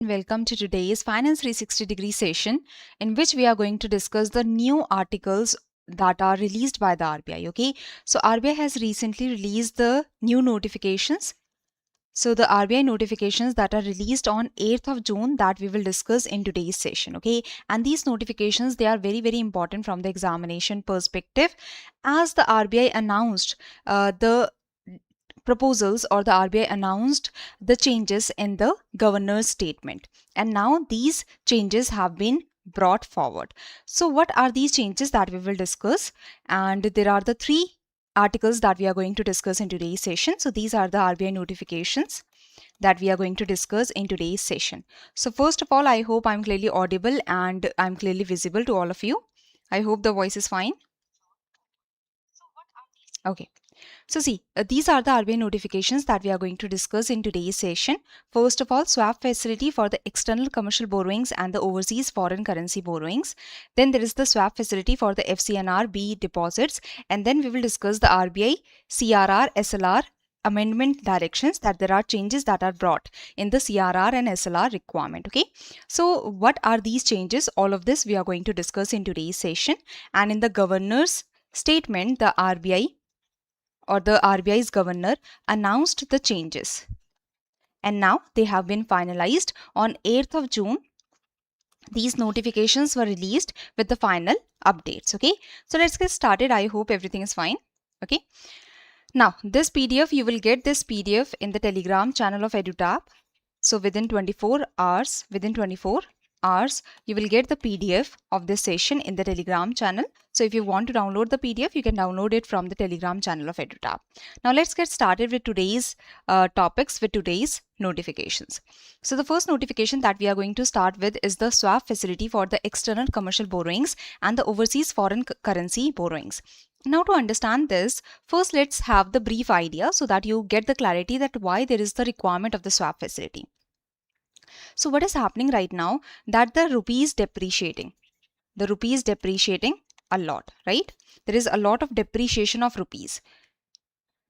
Welcome to today's Finance 360-degree session in which we are going to discuss the new articles that are released by the RBI. Okay, so RBI has recently released the new notifications. So the RBI notifications that are released on 8th of June that we will discuss in today's session. Okay, and these notifications, they are very important from the examination perspective, as the RBI announced the proposals, or the RBI announced the changes in the governor's statement, and now these changes have been brought forward. So what are these changes that we will discuss? And there are the three articles that we are going to discuss in today's session. So these are the RBI notifications that we are going to discuss in today's session. So first of all, I hope I'm clearly audible and I'm clearly visible to all of you. I hope the voice is fine. Okay. So see, these are the RBI notifications that we are going to discuss in today's session. First of all, swap facility for the external commercial borrowings and the overseas foreign currency borrowings. Then there is the swap facility for the FCNR-B deposits. And then we will discuss the RBI CRR SLR amendment directions, that there are changes that are brought in the CRR and SLR requirement. Okay, so what are these changes? All of this we are going to discuss in today's session. And in the governor's statement, the RBI or the RBI's governor announced the changes, and now they have been finalized on 8th of June. These notifications were released with the final updates. Okay, so let's get started. I hope everything is fine. Okay, now this PDF, you will get this PDF in the Telegram channel of EduTap. So within 24 hours, you will get the PDF of this session in the Telegram channel. So if you want to download the PDF, you can download it from the Telegram channel of EduTap. Now let's get started with today's topics, with today's notifications. So the first notification that we are going to start with is the swap facility for the external commercial borrowings and the overseas foreign currency borrowings. Now to understand this, first let's have the brief idea so that you get the clarity that why there is the requirement of the swap facility. So what is happening right now, that the rupee is depreciating. The rupee is depreciating a lot, right? There is a lot of depreciation of rupees.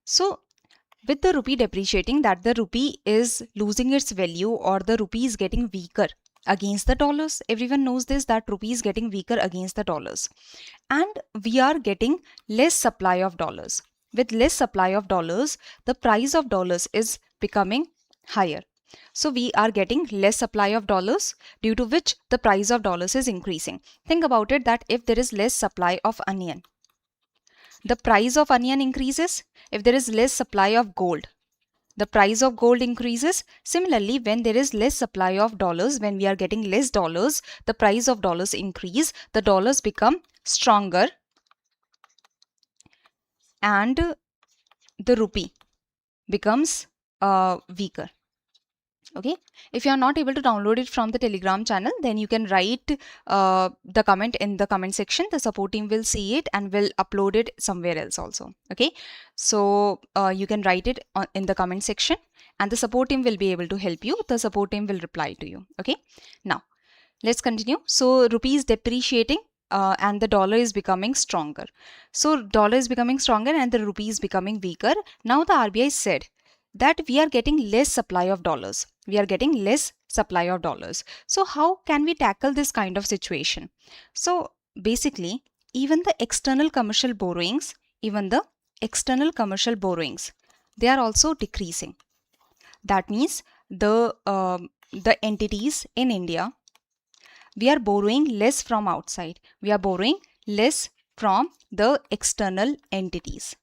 So with the rupee depreciating, that the rupee is losing its value, or the rupee is getting weaker against the dollars. Everyone knows this, that rupee is getting weaker against the dollars. And we are getting less supply of dollars. With less supply of dollars, the price of dollars is becoming higher. So we are getting less supply of dollars, due to which the price of dollars is increasing. Think about it, that if there is less supply of onion, the price of onion increases. If there is less supply of gold, the price of gold increases. Similarly, when there is less supply of dollars, when we are getting less dollars, the price of dollars increase, the dollars become stronger, and the rupee becomes weaker. Okay, if you are not able to download it from the Telegram channel, then you can write the comment in the comment section. The support team will see it and will upload it somewhere else also. Okay, so you can write it in the comment section, and the support team will be able to help you. The support team will reply to you. Okay, now let's continue. So rupee is depreciating and the dollar is becoming stronger. So dollar is becoming stronger and the rupee is becoming weaker. Now the RBI said that we are getting less supply of dollars. We are getting less supply of dollars. So how can we tackle this kind of situation? So basically, even the external commercial borrowings, they are also decreasing. That means the entities in India, we are borrowing less from outside. We are borrowing less from the external entities.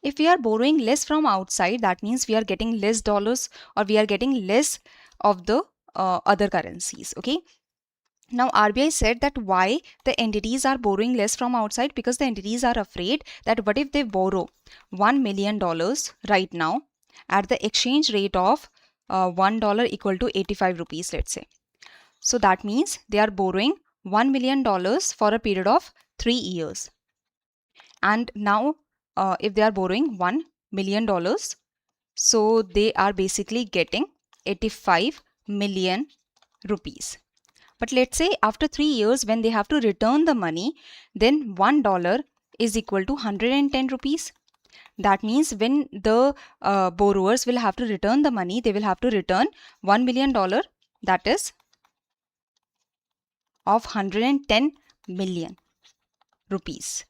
If we are borrowing less from outside, that means we are getting less dollars, or we are getting less of the other currencies. Okay. Now RBI said that why the entities are borrowing less from outside, because the entities are afraid that what if they borrow $1 million right now at the exchange rate of $1 equal to 85 rupees, let's say. So that means they are borrowing $1 million for a period of 3 years. And now if they are borrowing $1 million, so they are basically getting 85 million rupees. But let's say after 3 years, when they have to return the money, then $1 is equal to 110 rupees. That means when the borrowers will have to return the money, they will have to return $1 million that is of 110 million rupees.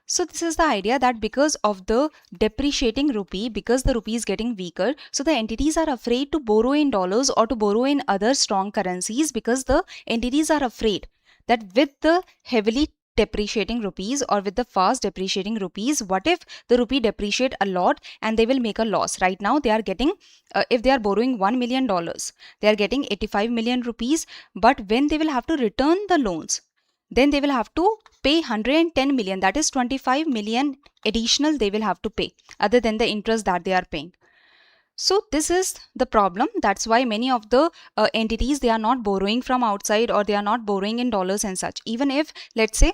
So this is the idea that because of the depreciating rupee, because the rupee is getting weaker, so the entities are afraid to borrow in dollars or to borrow in other strong currencies, because the entities are afraid that with the heavily depreciating rupees or with the fast depreciating rupees, what if the rupee depreciate a lot and they will make a loss. Right now they are getting, if they are borrowing $1 million, they are getting 85 million rupees, but when they will have to return the loans, then they will have to pay 110 million, that is 25 million additional they will have to pay other than the interest that they are paying. So this is the problem. That's why many of the entities, they are not borrowing from outside, or they are not borrowing in dollars and such. Even if, let's say,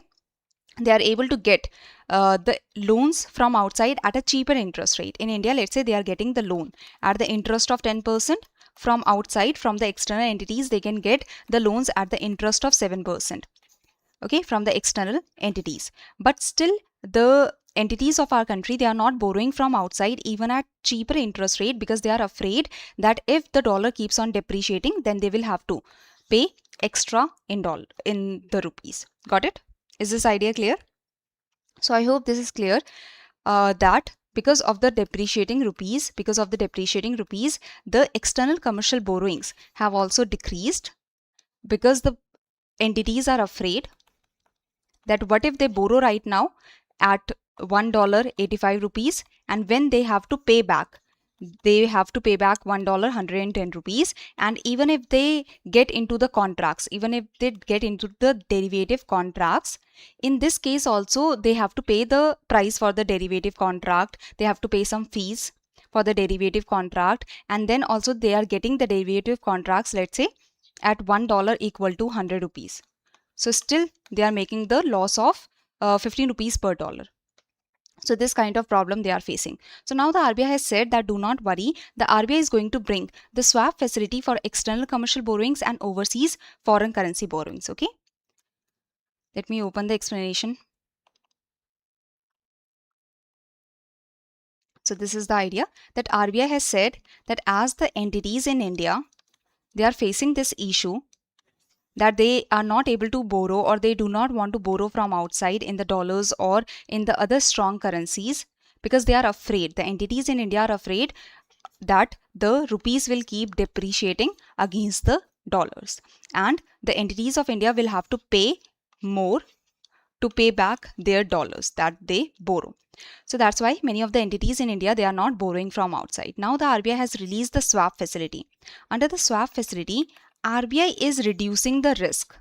they are able to get the loans from outside at a cheaper interest rate. In India, let's say they are getting the loan at the interest of 10%. From outside, from the external entities, they can get the loans at the interest of 7%. Okay, from the external entities. But still, the entities of our country, they are not borrowing from outside even at cheaper interest rate, because they are afraid that if the dollar keeps on depreciating, then they will have to pay extra in the rupees. Got it? Is this idea clear? So I hope this is clear, that because of the depreciating rupees, the external commercial borrowings have also decreased, because the entities are afraid that what if they borrow right now at $1.85, and when they have to pay back, they have to pay back $1.110. And even if they get into the contracts, even if they get into the derivative contracts, in this case also they have to pay the price for the derivative contract, they have to pay some fees for the derivative contract, and then also they are getting the derivative contracts, let's say, at $1 equal to 100 rupees. So still they are making the loss of 15 rupees per dollar. So this kind of problem they are facing. So now the RBI has said that do not worry, the RBI is going to bring the swap facility for external commercial borrowings and overseas foreign currency borrowings. Okay, let me open the explanation. So this is the idea that RBI has said that as the entities in India, they are facing this issue that they are not able to borrow, or they do not want to borrow from outside in the dollars or in the other strong currencies, because they are afraid, the entities in India are afraid that the rupees will keep depreciating against the dollars, and the entities of India will have to pay more to pay back their dollars that they borrow. So that's why many of the entities in India, they are not borrowing from outside. Now the RBI has released the swap facility. Under the swap facility, RBI is reducing the risk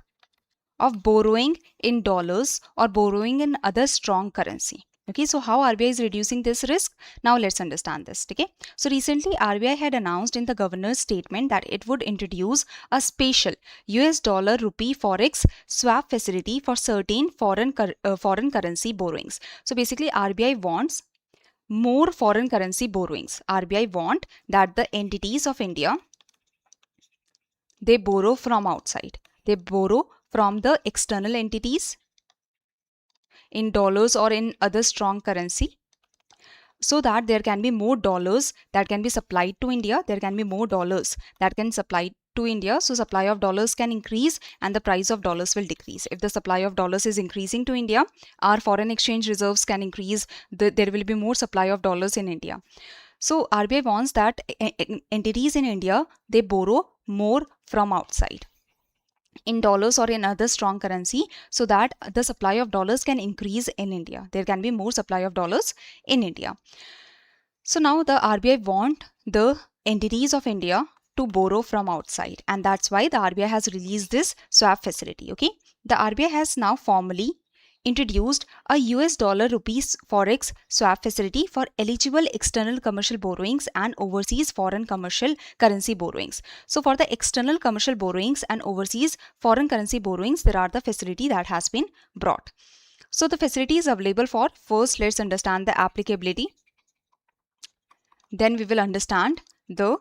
of borrowing in dollars or borrowing in other strong currency. Okay, so how RBI is reducing this risk? Now let's understand this. Okay, so recently RBI had announced in the governor's statement that it would introduce a special US dollar rupee forex swap facility for certain foreign currency borrowings. So basically RBI wants more foreign currency borrowings. RBI want that the entities of India, they borrow from outside. They borrow from the external entities in dollars or in other strong currency, so that there can be more dollars that can be supplied to India. There can be more dollars that can supply to India. So supply of dollars can increase and the price of dollars will decrease. If the supply of dollars is increasing to India, our foreign exchange reserves can increase. There will be more supply of dollars in India. So RBI wants that entities in India, they borrow more from outside in dollars or in other strong currency, so that the supply of dollars can increase in India. There can be more supply of dollars in India. So now the RBI want the entities of India to borrow from outside, and that's why the RBI has released this swap facility. Okay, the RBI has now formally introduced a US dollar rupees forex swap facility for eligible external commercial borrowings and overseas foreign commercial currency borrowings. So for the external commercial borrowings and overseas foreign currency borrowings, there are the facility that has been brought. So the facility is available for, first let's understand the applicability. Then we will understand the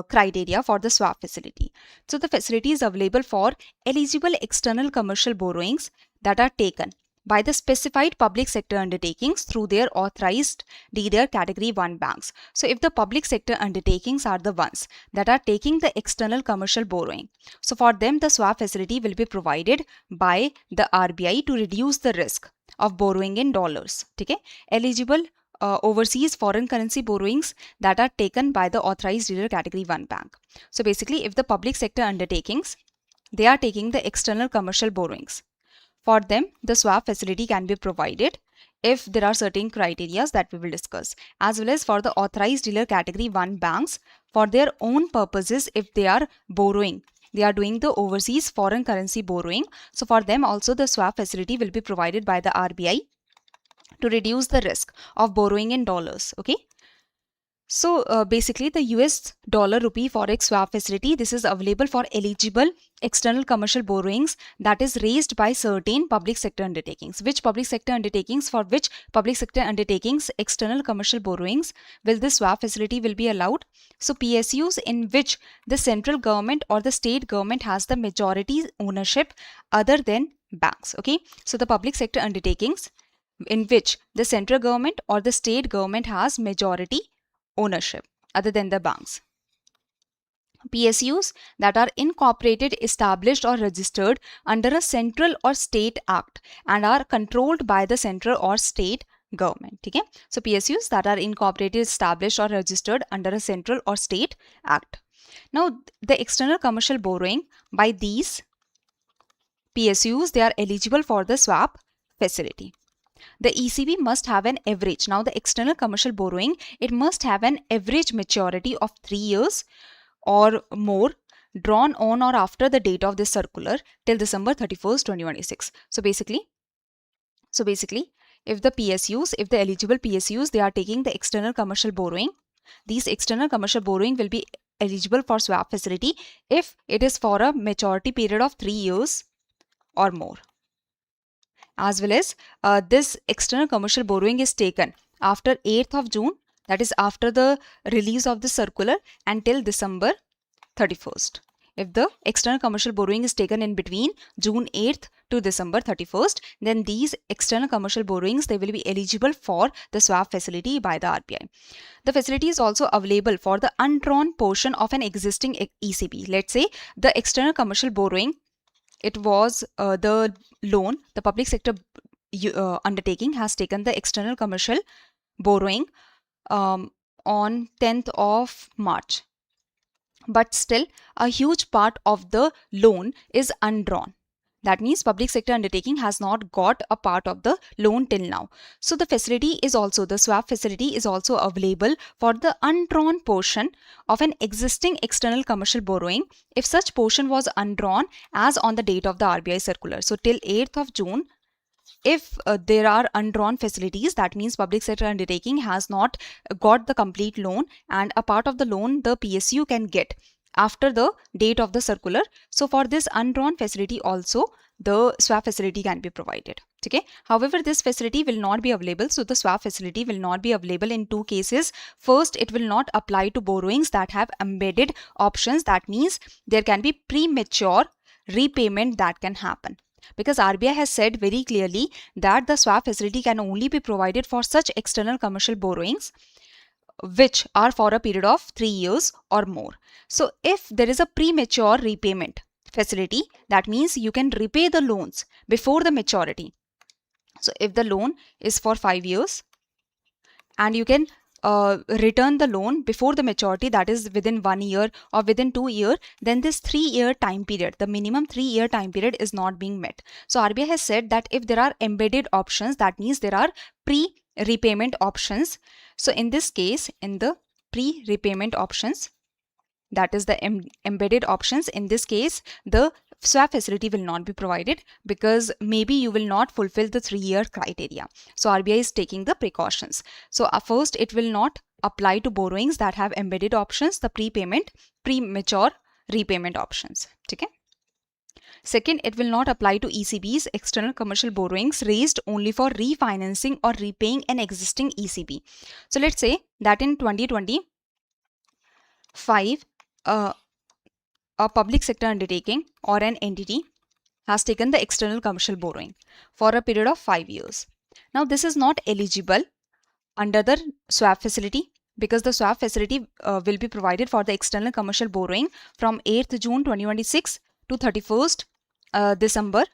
criteria for the swap facility. So the facility is available for eligible external commercial borrowings that are taken by the specified public sector undertakings through their authorized dealer category 1 banks. So if the public sector undertakings are the ones that are taking the external commercial borrowing, so for them the swap facility will be provided by the RBI to reduce the risk of borrowing in dollars. Okay? Eligible overseas foreign currency borrowings that are taken by the authorized dealer category 1 bank. So basically, if the public sector undertakings, they are taking the external commercial borrowings, for them the swap facility can be provided if there are certain criteria that we will discuss, as well as for the authorized dealer category 1 banks for their own purposes. If they are borrowing, they are doing the overseas foreign currency borrowing, so for them also the swap facility will be provided by the RBI to reduce the risk of borrowing in dollars. Okay, so basically the US dollar rupee forex swap facility, this is available for eligible external commercial borrowings that is raised by certain public sector undertakings. Which public sector undertakings? For which public sector undertakings external commercial borrowings will this swap facility will be allowed? So PSUs in which the central government or the state government has the majority ownership other than banks. Okay, so the public sector undertakings in which the central government or the state government has majority ownership other than the banks. PSUs that are incorporated, established or registered under a central or state act and are controlled by the central or state government. Okay? So PSUs that are incorporated, established or registered under a central or state act. Now the external commercial borrowing by these PSUs, they are eligible for the swap facility. The ECB must have an average. Now the external commercial borrowing, it must have an average maturity of 3 years or more, drawn on or after the date of this circular till December 31st, 2026. So basically, if the PSUs, if the eligible PSUs, they are taking the external commercial borrowing, these external commercial borrowing will be eligible for swap facility if it is for a maturity period of 3 years or more. As well as this external commercial borrowing is taken after 8th of June, that is after the release of the circular, until December 31st. If the external commercial borrowing is taken in between June 8th to December 31st, then these external commercial borrowings, they will be eligible for the swap facility by the RBI. The facility is also available for the undrawn portion of an existing ECB. Let's say the external commercial borrowing, it was the loan, the public sector undertaking has taken the external commercial borrowing on 10th of March. But still a huge part of the loan is undrawn. That means public sector undertaking has not got a part of the loan till now. So the facility is also, the swap facility is also available for the undrawn portion of an existing external commercial borrowing if such portion was undrawn as on the date of the RBI circular. So till 8th of June, if there are undrawn facilities, that means public sector undertaking has not got the complete loan and a part of the loan the PSU can get after the date of the circular. So for this undrawn facility also the swap facility can be provided. Okay. However, this facility will not be available. So the swap facility will not be available in two cases. First, it will not apply to borrowings that have embedded options. That means there can be premature repayment that can happen. Because RBI has said very clearly that the swap facility can only be provided for such external commercial borrowings which are for a period of 3 years or more. So if there is a premature repayment facility, that means you can repay the loans before the maturity. So if the loan is for 5 years and you can return the loan before the maturity, that is within 1 year or within 2 years, then this 3-year time period, the minimum 3-year time period is not being met. So RBI has said that if there are embedded options, that means there are pre-repayment options. So in this case, in the pre-repayment options, that is the embedded options, in this case the swap facility will not be provided because maybe you will not fulfill the 3-year criteria. So RBI is taking the precautions. So first, it will not apply to borrowings that have embedded options, the premature repayment options. Okay. Second, it will not apply to ECB's external commercial borrowings raised only for refinancing or repaying an existing ECB. So let's say that in 2025, a public sector undertaking or an entity has taken the external commercial borrowing for a period of 5 years. Now, this is not eligible under the swap facility because the swap facility will be provided for the external commercial borrowing from 8th June 2026 to 31st December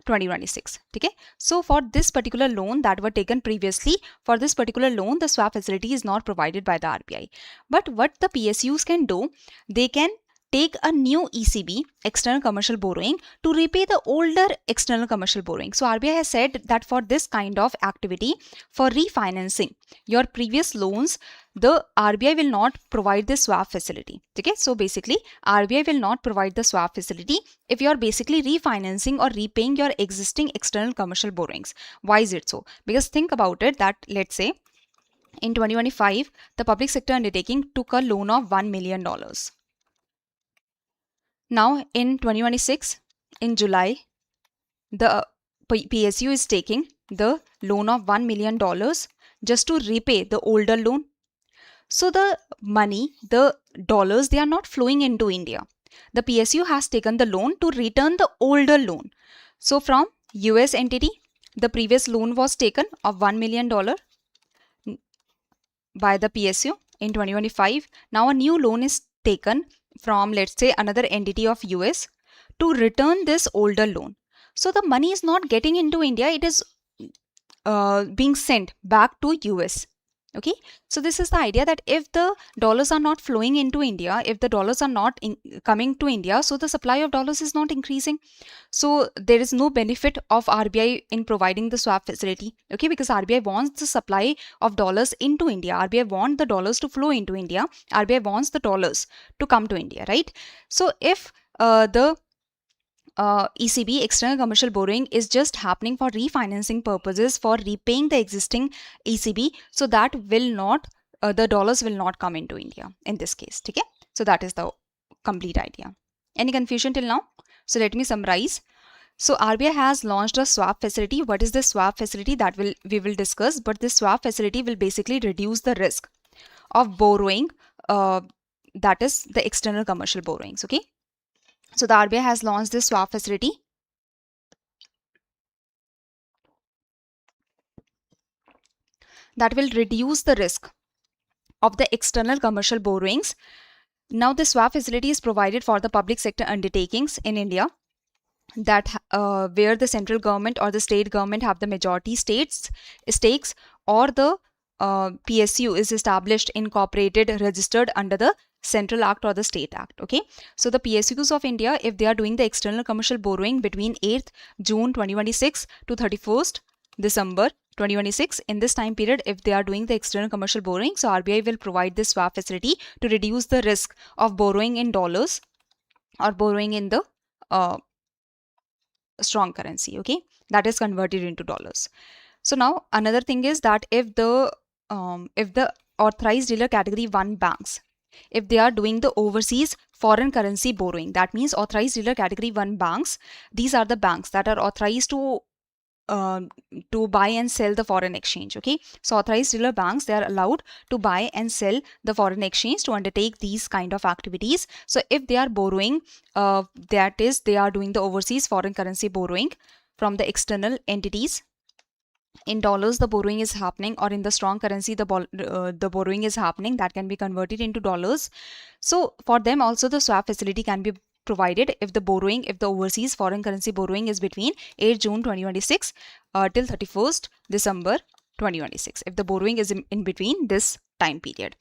2026. Okay, so for this particular loan that were taken previously, for this particular loan the swap facility is not provided by the RBI. But what the PSUs can do, they can take a new ECB, external commercial borrowing, to repay the older external commercial borrowing. So RBI has said that for this kind of activity, for refinancing your previous loans, the RBI will not provide the swap facility. Okay, so basically RBI will not provide the swap facility if you are basically refinancing or repaying your existing external commercial borrowings. Why is it so? Because think about it, that let's say in 2025 the public sector undertaking took a loan of $1 million. Now in 2026, in July, the PSU is taking the loan of $1 million just to repay the older loan. So the money, the dollars, they are not flowing into India. The PSU has taken the loan to return the older loan. So from US entity, the previous loan was taken of $1 million by the PSU in 2025. Now a new loan is taken from, let's say, another entity of US to return this older loan. So the money is not getting into India, it is being sent back to US. Okay, so this is the idea, that if the dollars are not flowing into India, if the dollars are not coming to India, so the supply of dollars is not increasing. So there is no benefit of RBI in providing the swap facility. Okay, because RBI wants the supply of dollars into India. RBI wants the dollars to flow into India. RBI wants the dollars to come to India, right? So if the ECB, external commercial borrowing, is just happening for refinancing purposes, for repaying the existing ECB, so that will not, the dollars will not come into India in this case. Okay, so that is the complete idea. Any confusion till now? So let me summarize. So RBI has launched a swap facility. What is the swap facility? That we will discuss, but this swap facility will basically reduce the risk of borrowing, that is the external commercial borrowings. Okay, so the RBI has launched this swap facility that will reduce the risk of the external commercial borrowings. Now the swap facility is provided for the public sector undertakings in India, that where the central government or the state government have the majority stakes, or the PSU is established, incorporated, registered under the Central Act or the State Act. Okay, so the PSUs of India, if they are doing the external commercial borrowing between 8th June 2026 to 31st December 2026, in this time period, if they are doing the external commercial borrowing, so RBI will provide this swap facility to reduce the risk of borrowing in dollars or borrowing in the strong currency. Okay, that is converted into dollars. So now another thing is that if the authorized dealer category 1 banks, if they are doing the overseas foreign currency borrowing, that means authorized dealer category 1 banks, these are the banks that are authorized to buy and sell the foreign exchange. Okay, so authorized dealer banks, they are allowed to buy and sell the foreign exchange, to undertake these kind of activities. So if they are borrowing, that is, they are doing the overseas foreign currency borrowing from the external entities, in dollars the borrowing is happening, or in the strong currency the borrowing is happening, that can be converted into dollars. So for them also the swap facility can be provided if the borrowing, if the overseas foreign currency borrowing is between 8 June 2026 till 31st December 2026, if the borrowing is in between this time period.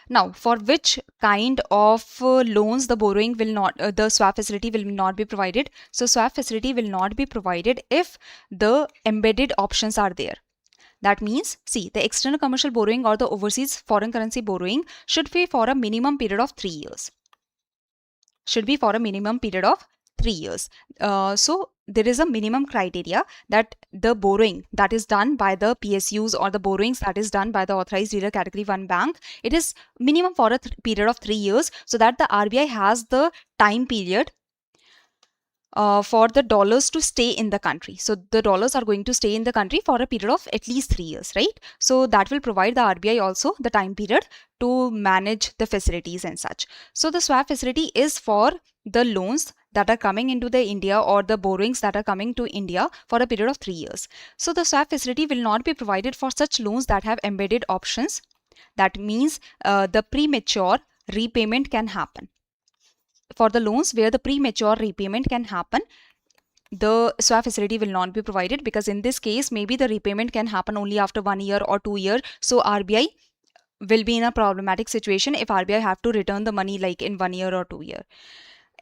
Now, for which kind of loans the borrowing will not, the swap facility will not be provided? So swap facility will not be provided if the embedded options are there. That means, see, the external commercial borrowing or the overseas foreign currency borrowing should be for a minimum period of 3 years. Should be for a minimum period of 3 years. So there is a minimum criteria that the borrowing that is done by the PSUs or the borrowings that is done by the authorized dealer category 1 bank, it is minimum for a period of 3 years, so that the RBI has the time period for the dollars to stay in the country. So the dollars are going to stay in the country for a period of at least 3 years, right? So that will provide the RBI also the time period to manage the facilities and such. So the swap facility is for the loans that are coming into the India or the borrowings that are coming to India for a period of 3 years. So the swap facility will not be provided for such loans that have embedded options. That means the premature repayment can happen. For the loans where the premature repayment can happen, the swap facility will not be provided, because in this case maybe the repayment can happen only after 1 year or 2 years. So RBI will be in a problematic situation if RBI have to return the money like in 1 year or 2 year.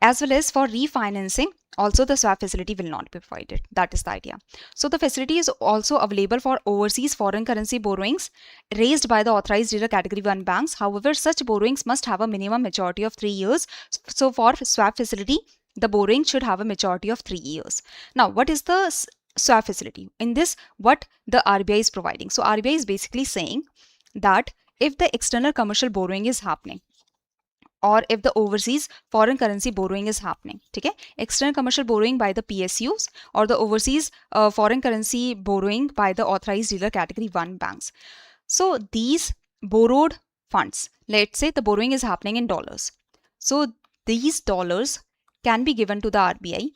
As well as for refinancing, also the swap facility will not be provided. That is the idea. So the facility is also available for overseas foreign currency borrowings raised by the authorized dealer category 1 banks. However, such borrowings must have a minimum maturity of 3 years. So for swap facility, the borrowing should have a maturity of 3 years. Now, what is the swap facility? In this, what the RBI is providing. So RBI is basically saying that if the external commercial borrowing is happening, or if the overseas foreign currency borrowing is happening, okay, external commercial borrowing by the PSUs or the overseas foreign currency borrowing by the authorized dealer category 1 banks. So these borrowed funds, let's say the borrowing is happening in dollars. So these dollars can be given to the RBI,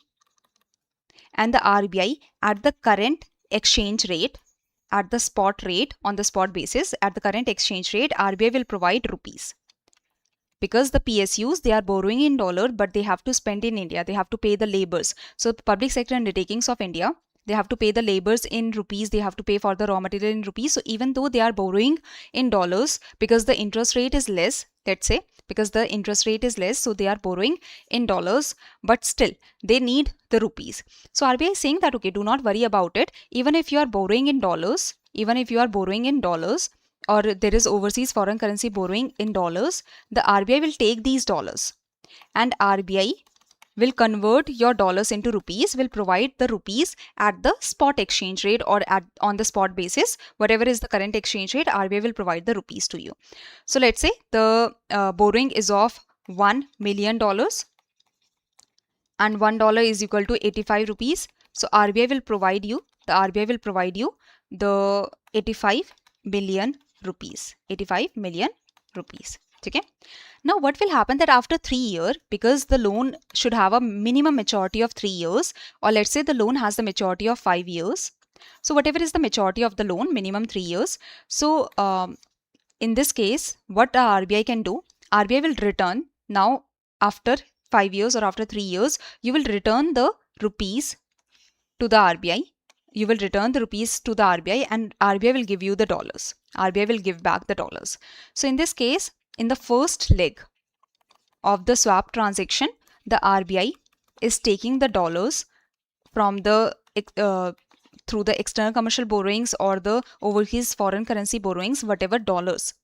and the RBI at the current exchange rate, at the spot rate, on the spot basis, at the current exchange rate, RBI will provide rupees. Because the PSUs, they are borrowing in dollar, but they have to spend in India. They have to pay the labors. So public sector undertakings of India, they have to pay the labors in rupees. They have to pay for the raw material in rupees. So even though they are borrowing in dollars, because the interest rate is less, let's say, because the interest rate is less, so they are borrowing in dollars, but still they need the rupees. So RBI is saying that, okay, do not worry about it. Even if you are borrowing in dollars, or there is overseas foreign currency borrowing in dollars, the RBI will take these dollars and RBI will convert your dollars into rupees, will provide the rupees at the spot exchange rate or on the spot basis. Whatever is the current exchange rate, RBI will provide the rupees to you. So let's say the borrowing is of $1 million and $1 is equal to 85 rupees. So RBI will provide you the 85 million rupees. Okay. Now what will happen that after 3 years, because the loan should have a minimum maturity of 3 years, or let's say the loan has the maturity of 5 years. So whatever is the maturity of the loan, minimum 3 years. So in this case, what the RBI can do, RBI will return now after 5 years or after 3 years, you will return the rupees to the RBI. You will return the rupees to the RBI and RBI will give you the dollars. RBI will give back the dollars. So in this case, in the first leg of the swap transaction, the RBI is taking the dollars from the through the external commercial borrowings or the overseas foreign currency borrowings, whatever dollars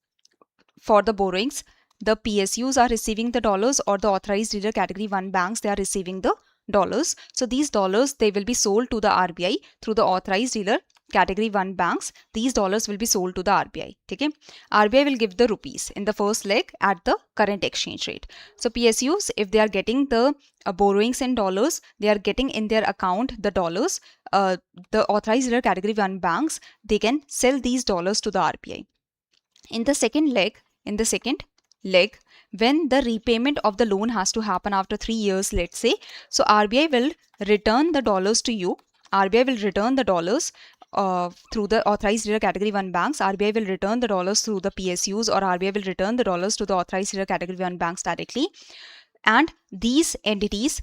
for the borrowings, the PSUs are receiving the dollars, or the authorized dealer category 1 banks, they are receiving the dollars. So these dollars, they will be sold to the RBI through the authorized dealer category 1 banks. These dollars will be sold to the RBI. Okay? RBI will give the rupees in the first leg at the current exchange rate. So PSUs, if they are getting the borrowings in dollars, they are getting in their account the dollars. The authorized dealer category 1 banks, they can sell these dollars to the RBI. In the second leg, when the repayment of the loan has to happen after 3 years, let's say, so RBI will return the dollars to you. RBI will return the dollars through the authorized dealer category 1 banks. RBI will return the dollars through the PSUs, or RBI will return the dollars to the authorized dealer category 1 banks directly. And these entities,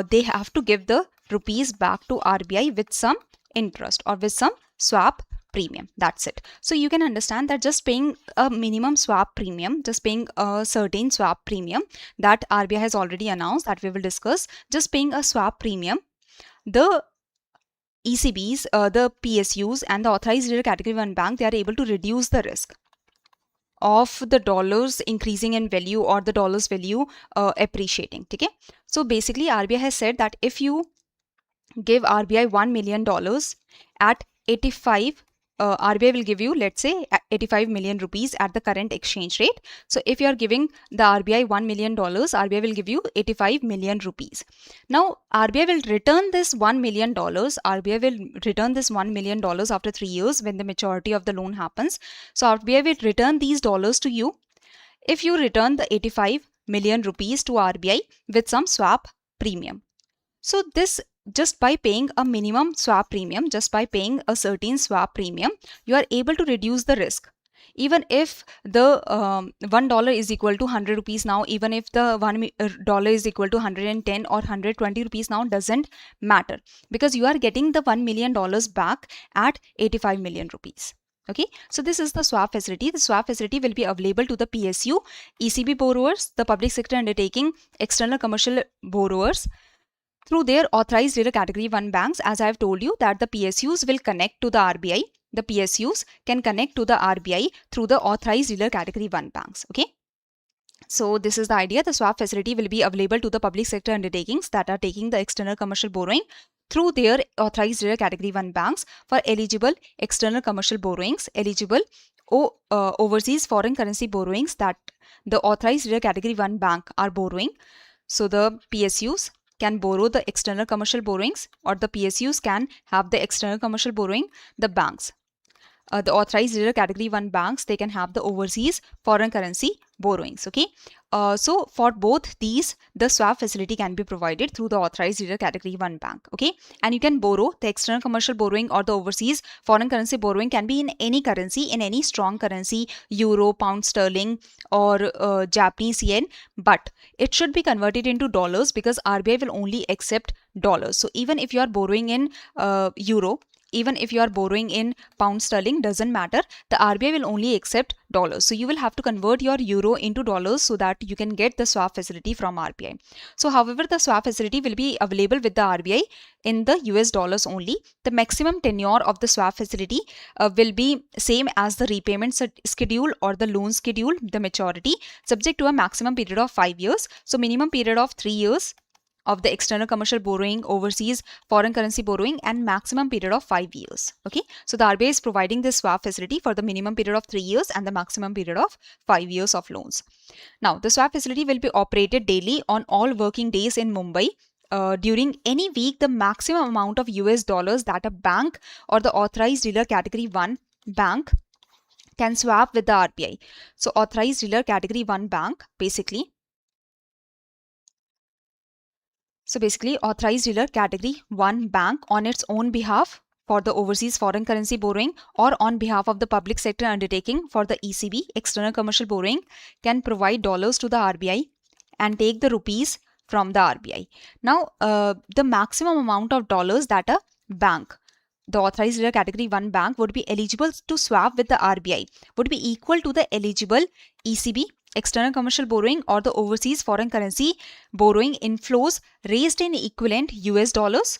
they have to give the rupees back to RBI with some interest or with some swap premium. That's it. So you can understand that just paying a minimum swap premium, just paying a certain swap premium that RBI has already announced, that we will discuss, just paying a swap premium, the ECBs, the PSUs and the authorized dealer category 1 bank, they are able to reduce the risk of the dollars increasing in value or the dollars value appreciating. Okay? So basically RBI has said that if you give RBI $1 million at 85, RBI will give you, let's say, 85 million rupees at the current exchange rate. So if you are giving the RBI $1 million, RBI will give you 85 million rupees. Now RBI will return this $1 million. RBI will return this $1 million after 3 years when the maturity of the loan happens. So RBI will return these dollars to you if you return the 85 million rupees to RBI with some swap premium. So this, just by paying a minimum swap premium, just by paying a certain swap premium, you are able to reduce the risk. Even if the $1 is equal to 100 rupees now, even if the $1 is equal to 110 or 120 rupees now, doesn't matter, because you are getting the $1 million back at 85 million rupees. Okay, so this is the swap facility. The swap facility will be available to the PSU, ECB borrowers, the public sector undertaking, external commercial borrowers, through their authorized dealer category 1 banks. As I have told you that the PSUs will connect to the RBI. The PSUs can connect to the RBI through the authorized dealer category 1 banks. Okay. So this is the idea. The swap facility will be available to the public sector undertakings that are taking the external commercial borrowing through their authorized dealer category 1 banks for eligible external commercial borrowings, eligible overseas foreign currency borrowings that the authorized dealer category 1 bank are borrowing. So the PSUs can borrow the external commercial borrowings, or the PSUs can have the external commercial borrowing. The banks, the authorized dealer category 1 banks, they can have the overseas foreign currency borrowings. Okay, so for both these, the swap facility can be provided through the authorized dealer category 1 bank. Okay, and you can borrow the external commercial borrowing or the overseas foreign currency borrowing can be in any currency, in any strong currency, euro, pound sterling, or Japanese yen, but it should be converted into dollars, because RBI will only accept dollars. So even if you are borrowing in euro, even if you are borrowing in pound sterling, doesn't matter, the RBI will only accept dollars. So you will have to convert your euro into dollars so that you can get the swap facility from RBI. So however, the swap facility will be available with the RBI in the US dollars only. The maximum tenure of the swap facility will be same as the repayment schedule or the loan schedule, the maturity, subject to a maximum period of 5 years. So minimum period of 3 years of the external commercial borrowing, overseas foreign currency borrowing, and maximum period of 5 years. Okay, so the RBI is providing this swap facility for the minimum period of 3 years and the maximum period of 5 years of loans. Now, the swap facility will be operated daily on all working days in Mumbai. During any week, the maximum amount of US dollars that a bank or the authorized dealer category 1 bank can swap with the RBI. So authorized dealer category 1 bank, basically authorized dealer category 1 bank on its own behalf for the overseas foreign currency borrowing, or on behalf of the public sector undertaking for the ECB, external commercial borrowing, can provide dollars to the RBI and take the rupees from the RBI. Now, the maximum amount of dollars that a bank, the authorized dealer category 1 bank, would be eligible to swap with the RBI would be equal to the eligible ECB, external commercial borrowing, or the overseas foreign currency borrowing inflows raised in equivalent US dollars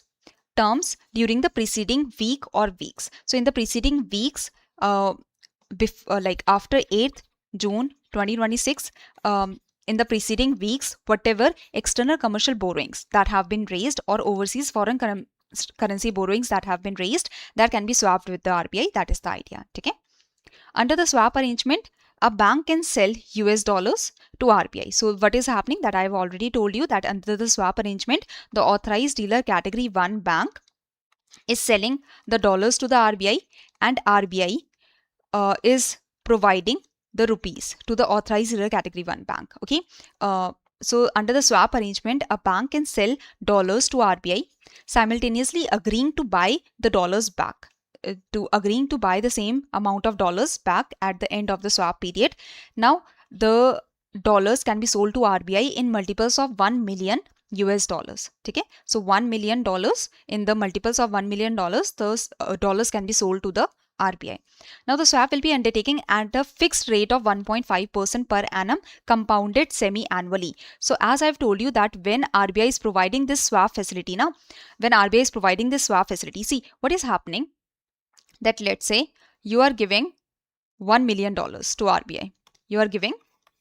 terms during the preceding week or weeks. So in the preceding weeks, like after 8th June 2026, in the preceding weeks, whatever external commercial borrowings that have been raised or overseas foreign currency borrowings that have been raised, that can be swapped with the RBI. That is the idea. Okay. Under the swap arrangement, a bank can sell US dollars to RBI. So what is happening, that I have already told you, that under the swap arrangement, the authorized dealer category 1 bank is selling the dollars to the RBI, and RBI is providing the rupees to the authorized dealer category 1 bank. Okay. So under the swap arrangement, a bank can sell dollars to RBI, simultaneously agreeing to buy the dollars back, agreeing to buy the same amount of dollars back at the end of the swap period. Now, the dollars can be sold to RBI in multiples of 1 million US dollars. Okay, so $1 million in the multiples of $1 million, those dollars can be sold to the RBI. Now, the swap will be undertaken at a fixed rate of 1.5% per annum, compounded semi-annually. So, as I've told you that when RBI is providing this swap facility, now, when RBI is providing this swap facility, see what is happening, that let's say you are giving $1 million to RBI. You are giving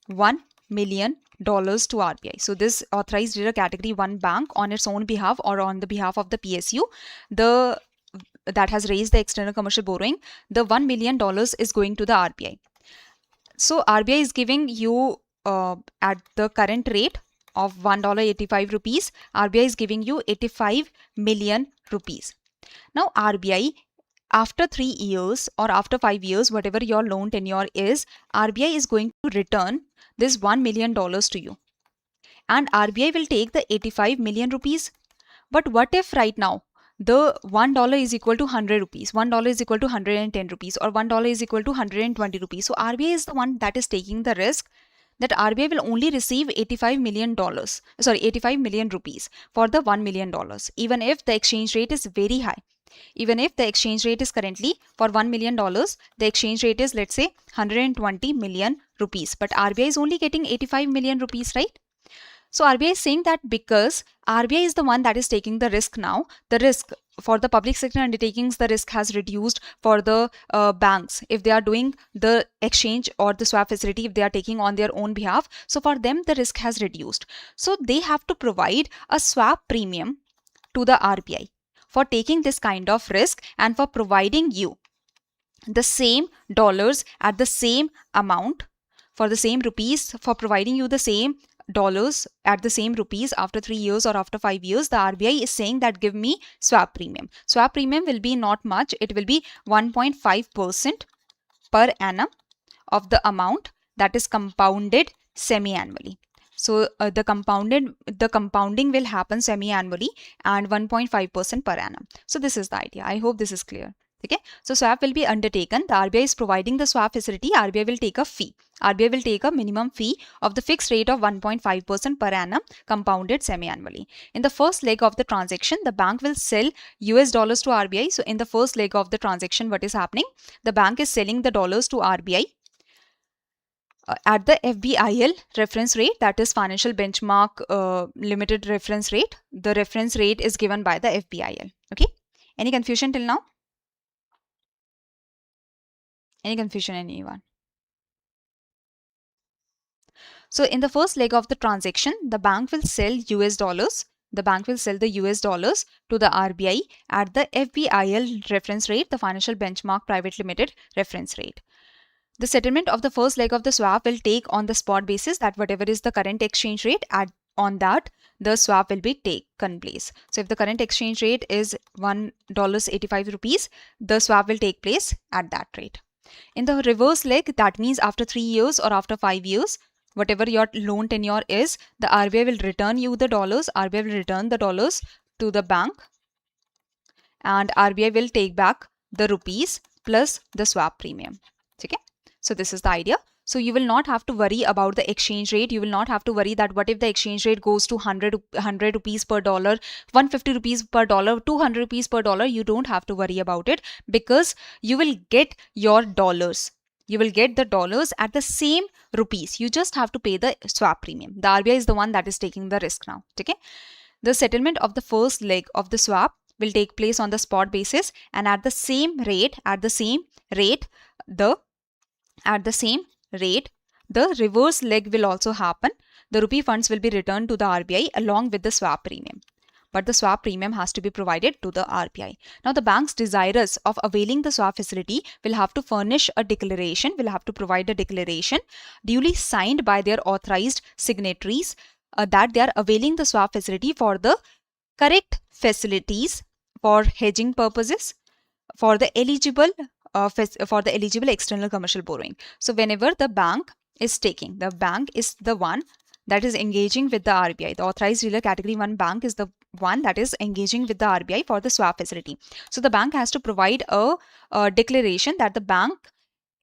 $1 million to RBI. So this authorized dealer category 1 bank on its own behalf or on the behalf of the PSU, that has raised the external commercial borrowing, the $1 million is going to the RBI. So RBI is giving you at the current rate of $1.85 rupees, RBI is giving you 85 million rupees. Now RBI, after 3 years or after 5 years, whatever your loan tenure is, RBI is going to return this $1 million to you. And RBI will take the 85 million rupees. But what if right now the $1 is equal to 100 rupees, $1 is equal to 110 rupees, or $1 is equal to 120 rupees? So RBI is the one that is taking the risk that RBI will only receive $85 million, 85 million rupees for the $1 million, even if the exchange rate is very high. Even if the exchange rate is currently for $1 million, the exchange rate is, let's say, 120 million rupees. But RBI is only getting 85 million rupees, right? So RBI is saying that because RBI is the one that is taking the risk now, the risk for the public sector undertakings, the risk has reduced for the banks. If they are doing the exchange or the swap facility, if they are taking on their own behalf, so for them the risk has reduced. So they have to provide a swap premium to the RBI for taking this kind of risk and for providing you the same dollars at the same amount, for the same rupees, for providing you the same dollars at the same rupees after 3 years or after 5 years. The RBI is saying that give me swap premium. Swap premium will be not much. It will be 1.5% per annum of the amount that is compounded semi-annually. So the compounding will happen semi-annually and 1.5% per annum. So this is the idea. I hope this is clear. Okay, so swap will be undertaken. The RBI is providing the swap facility. RBI will take a fee. RBI will take a minimum fee of the fixed rate of 1.5% per annum compounded semi-annually. In the first leg of the transaction, the bank will sell US dollars to RBI. So in the first leg of the transaction, what is happening? The bank is selling the dollars to RBI at the FBIL reference rate, that is financial benchmark limited reference rate. The reference rate is given by the FBIL. Okay, any confusion till now? Any confusion, anyone? So in the first leg of the transaction, the bank will sell US dollars. The bank will sell the US dollars to the RBI at the FBIL reference rate, the financial benchmark private limited reference rate. The settlement of the first leg of the swap will take on the spot basis, that whatever is the current exchange rate, on that the swap will be taken place. So if the current exchange rate is $1.85 rupees, the swap will take place at that rate. In the reverse leg, that means after 3 years or after 5 years, whatever your loan tenure is, the RBI will return you the dollars. RBI will return the dollars to the bank and RBI will take back the rupees plus the swap premium. Okay, so this is the idea. So you will not have to worry about the exchange rate. You will not have to worry that what if the exchange rate goes to 100 rupees per dollar, 150 rupees per dollar, 200 rupees per dollar. You don't have to worry about it because you will get your dollars. You will get the dollars at the same rupees. You just have to pay the swap premium. The RBI is the one that is taking the risk now. Okay, the settlement of the first leg of the swap will take place on the spot basis and at the same rate, the reverse leg will also happen. The rupee funds will be returned to the RBI along with the swap premium. But the swap premium has to be provided to the RBI. Now the banks desirous of availing the swap facility will have to furnish a declaration, will have to provide a declaration duly signed by their authorized signatories that they are availing the swap facility for the correct facilities for hedging purposes for the eligible external commercial borrowing. So whenever the bank is the one that is engaging with the RBI. The authorized dealer category 1 bank is the one that is engaging with the RBI for the swap facility. So the bank has to provide a declaration that the bank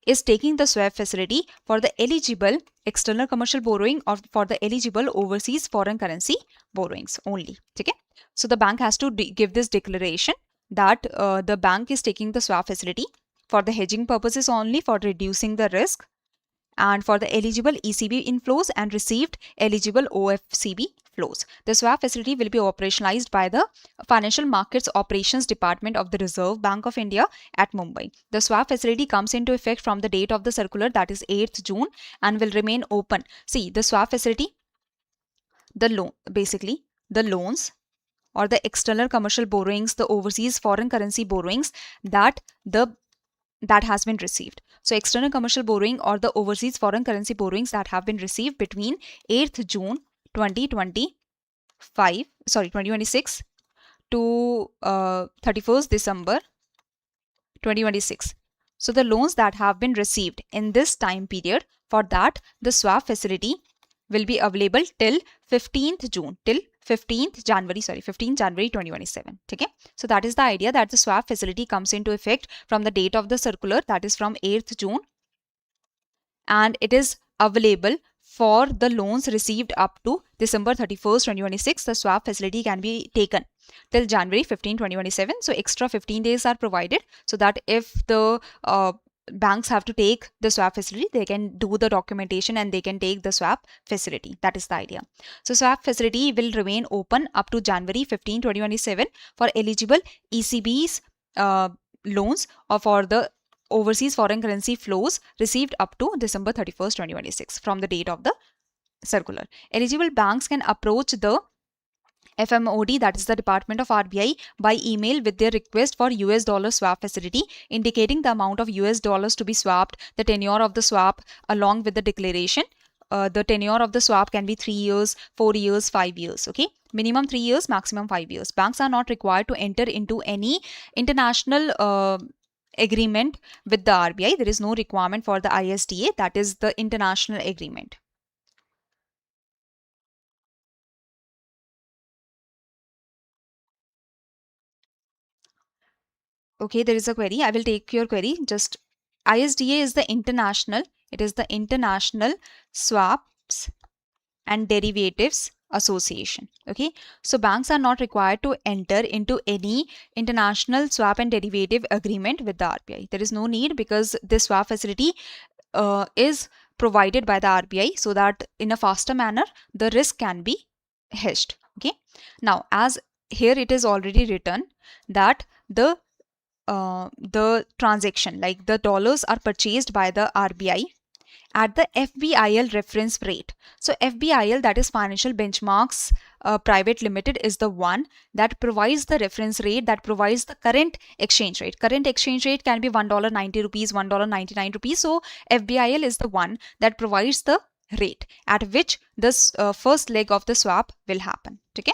is taking the swap facility for the eligible external commercial borrowing or for the eligible overseas foreign currency borrowings only. Okay, so the bank has to give this declaration that the bank is taking the swap facility for the hedging purposes only, for reducing the risk, and for the eligible ECB inflows and received eligible OFCB flows. The swap facility will be operationalized by the Financial Markets Operations Department of the Reserve Bank of India at Mumbai. The swap facility comes into effect from the date of the circular, that is 8th June, and will remain open. See, the swap facility, the loans or the external commercial borrowings, the overseas foreign currency borrowings that has been received. So external commercial borrowing or the overseas foreign currency borrowings that have been received between 8th June 2026 to 31st December 2026. So the loans that have been received in this time period, for that the swap facility will be available till 15th June. Till 15th January 2027. Okay, so that is the idea, that the swap facility comes into effect from the date of the circular, that is from 8th June, and it is available for the loans received up to December 31st 2026. The swap facility can be taken till January 15 2027. So extra 15 days are provided, so that if the banks have to take the swap facility, they can do the documentation and they can take the swap facility. That is the idea. So swap facility will remain open up to January 15 2027 for eligible ECB's loans or for the overseas foreign currency flows received up to December 31st 2026 from the date of the circular. Eligible banks can approach the FMOD, that is the Department of RBI, by email with their request for US dollar swap facility, indicating the amount of US dollars to be swapped, the tenure of the swap along with the declaration. The tenure of the swap can be 3 years, 4 years, 5 years. Okay, minimum 3 years, maximum 5 years. Banks are not required to enter into any international agreement with the RBI. There is no requirement for the ISDA, that is the international agreement. Okay, there is a query. I will take your query. Just ISDA is the international, it is the International Swaps and Derivatives Association. Okay, so banks are not required to enter into any international swap and derivative agreement with the RBI. There is no need, because this swap facility is provided by the RBI, so that in a faster manner the risk can be hedged. Okay, now as here it is already written that the transaction, like the dollars are purchased by the RBI at the FBIL reference rate. So FBIL, that is Financial Benchmarks Private Limited, is the one that provides the reference rate, that provides the current exchange rate. Current exchange rate can be $1.90, $1.99. So FBIL is the one that provides the rate at which this first leg of the swap will happen. Okay,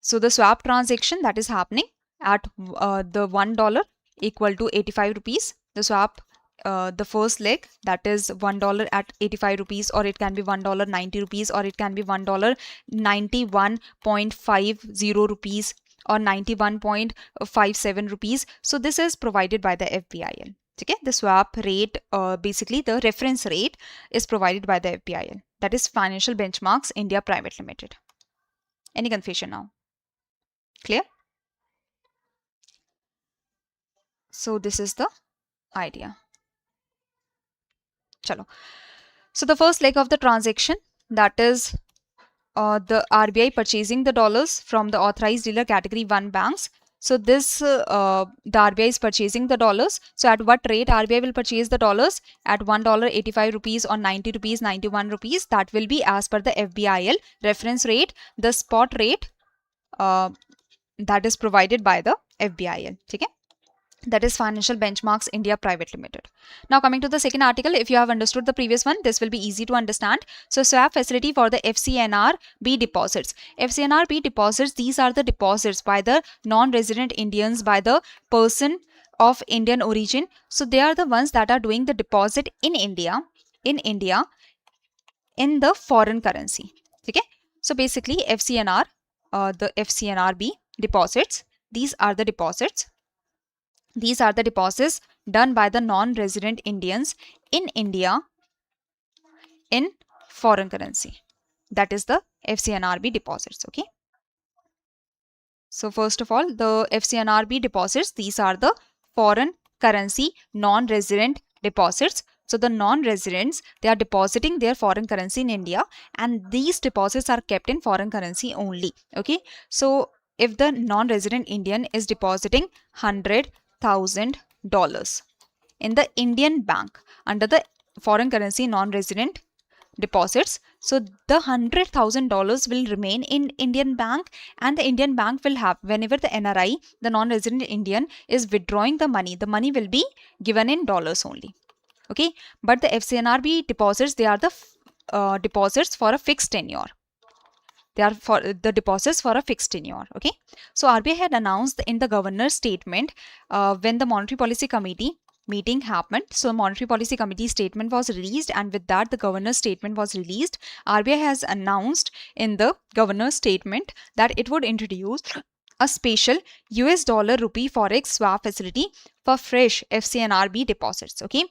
so the swap transaction that is happening at the $1 equal to 85 rupees. The swap, the first leg, that is $1 at 85 rupees, or it can be $1.90, or it can be $1.91.50 rupees, or 91.57 rupees. So this is provided by the FBIL. Okay, the swap rate, basically the reference rate, is provided by the FBIL, that is Financial Benchmarks India Private Limited. Any confusion now? Clear? So this is the idea. Chalo. So the first leg of the transaction, that is the RBI purchasing the dollars from the authorized dealer category 1 banks. So this the RBI is purchasing the dollars. So at what rate RBI will purchase the dollars? At $1.85 or 90 rupees, 91 rupees. That will be as per the FBIL reference rate, the spot rate that is provided by the FBIL. Okay, that is Financial Benchmarks India Private Limited. Now coming to the second article, if you have understood the previous one, this will be easy to understand. So swap facility for the FCNRB deposits. FCNRB deposits, these are the deposits by the non-resident Indians, by the person of Indian origin. So they are the ones that are doing the deposit in India in the foreign currency. Okay, so basically FCNR, the FCNRB deposits, these are the deposits. These are the deposits done by the non-resident Indians in India in foreign currency. That is the FCNRB deposits. Okay. So first of all, the FCNRB deposits, these are the foreign currency non-resident deposits. So the non-residents, they are depositing their foreign currency in India, and these deposits are kept in foreign currency only. Okay. So if the non-resident Indian is depositing $100,000 in the Indian bank under the foreign currency non-resident deposits, so the $100,000 will remain in Indian bank, and the Indian bank will have, whenever the NRI, the non-resident Indian, is withdrawing the money will be given in dollars only. Okay, but the FCNRB deposits, they are the deposits for a fixed tenure. They are for the deposits for a fixed tenure. Okay, so RBI had announced in the governor's statement when the Monetary Policy Committee meeting happened. So Monetary Policy Committee statement was released, and with that the governor's statement was released. RBI has announced in the governor's statement that it would introduce a special US dollar rupee forex swap facility for fresh FCNRB deposits. Okay,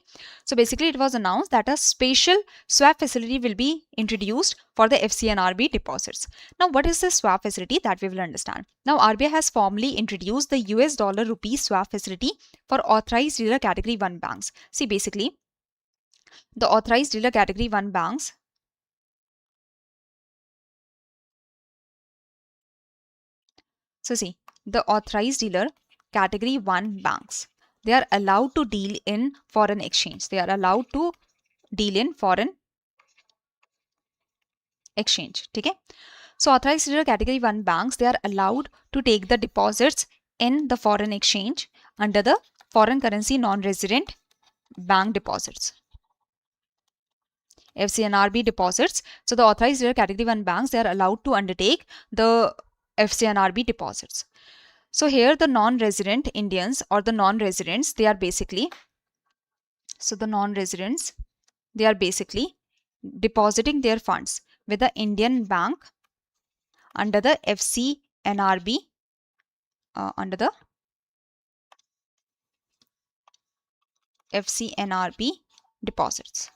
so basically it was announced that a special swap facility will be introduced for the FCNRB deposits. Now what is the swap facility, that we will understand. Now RBI has formally introduced the US dollar rupee swap facility for authorized dealer category 1 banks. See, basically the authorized dealer category 1 banks, so see, the authorized dealer category 1 banks, they are allowed to deal in foreign exchange. They are allowed to deal in foreign exchange. Okay, so authorized dealer category 1 banks, they are allowed to take the deposits in the foreign exchange under the foreign currency non-resident bank deposits, FCNRB deposits. So the authorized dealer category 1 banks, they are allowed to undertake the FCNRB deposits. So here the non-resident Indians or the non-residents, they are basically, so the non-residents, they are basically depositing their funds with the Indian bank under the FCNRB, under the FCNRB deposits